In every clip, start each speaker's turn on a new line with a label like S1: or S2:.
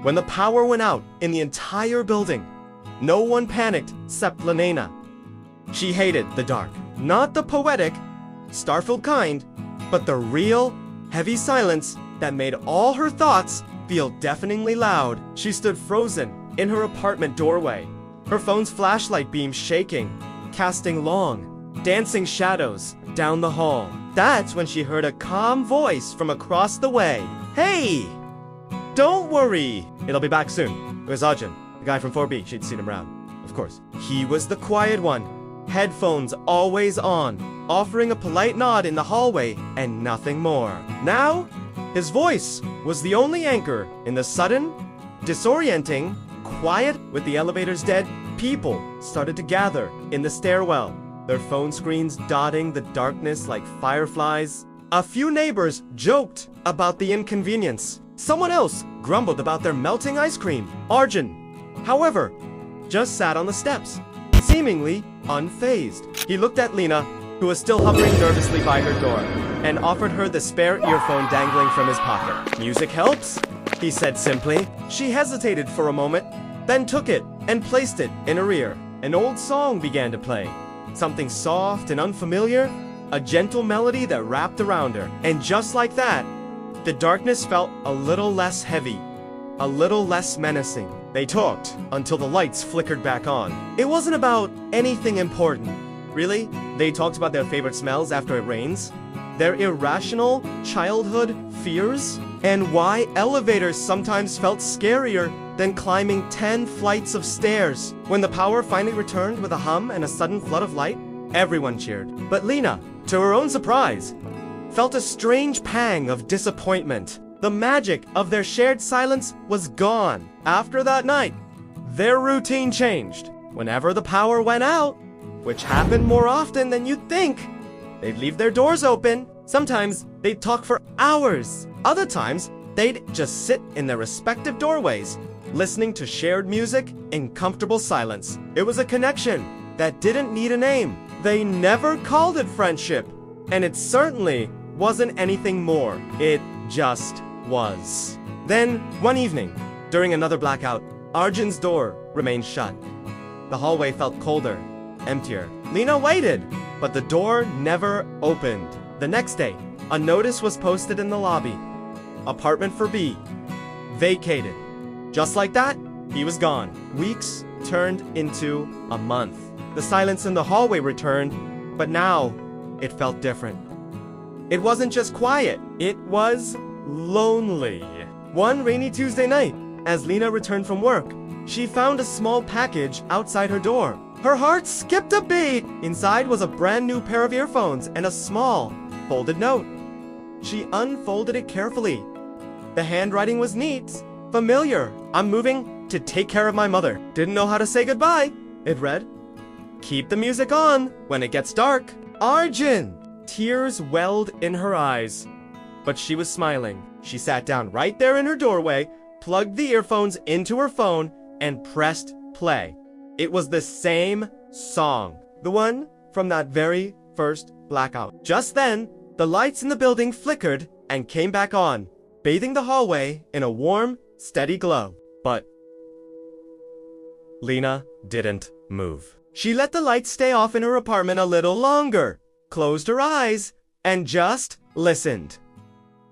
S1: when the power went out in the entire building. No one panicked except Lenena. She hated the dark. Not the poetic, star-filled kind, but the real, heavy silence that made all her thoughts feel deafeningly loud. She stood frozen in her apartment doorway, her phone's flashlight beam shaking, casting long, dancing shadows down the hall. That's when she heard a calm voice from across the way. "Hey! Don't worry! It'll be back soon." It was Ajin, the guy from 4B. She'd seen him around. Of course. He was the quiet one, headphones always on, offering a polite nod in the hallway and nothing more. Now, his voice was the only anchor in the sudden, disorienting quiet. With the elevators dead, people started to gather in the stairwell, their phone screens dotting the darkness like fireflies. A few neighbors joked about the inconvenience. Someone else grumbled about their melting ice cream. Arjun, however, just sat on the steps, seemingly unfazed. He looked at Lena, who was still hovering nervously by her door, and offered her the spare earphone dangling from his pocket. "Music helps," he said simply. She hesitated for a moment, then took it and placed it in her ear. An old song began to play. Something soft and unfamiliar, a gentle melody that wrapped around her. And just like that, the darkness felt a little less heavy, a little less menacing. They talked until the lights flickered back on. It wasn't about anything important, really. They talked about their favorite smells after it rains, their irrational childhood fears, and why elevators sometimes felt scarier than climbing 10 flights of stairs. When the power finally returned with a hum and a sudden flood of light, everyone cheered. But Lena, to her own surprise, felt a strange pang of disappointment. The magic of their shared silence was gone. After that night, their routine changed. Whenever the power went out, which happened more often than you'd think, they'd leave their doors open. Sometimes they'd talk for hours. Other times, they'd just sit in their respective doorways, listening to shared music in comfortable silence. It was a connection that didn't need a name. They never called it friendship, and it certainly wasn't anything more. It just was. Then, one evening, during another blackout, Arjun's door remained shut. The hallway felt colder, emptier. Lena waited, but the door never opened. The next day, a notice was posted in the lobby. Apartment for B. Vacated. Just like that, he was gone. Weeks turned into a month. The silence in the hallway returned, but now it felt different. It wasn't just quiet, it was lonely. One rainy Tuesday night, as Lena returned from work, she found a small package outside her door. Her heart skipped a beat. Inside was a brand new pair of earphones and a small, folded note. She unfolded it carefully. The handwriting was neat, familiar. "I'm moving to take care of my mother. Didn't know how to say goodbye," it read. "Keep the music on when it gets dark. Arjun!" Tears welled in her eyes, but she was smiling. She sat down right there in her doorway, plugged the earphones into her phone, and pressed play. It was the same song, the one from that very first blackout. Just then, the lights in the building flickered and came back on, bathing the hallway in a warm, steady glow. But Lena didn't move. She let the lights stay off in her apartment a little longer, closed her eyes, and just listened.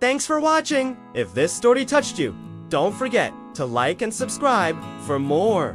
S1: Thanks for watching! If this story touched you, don't forget to like and subscribe for more.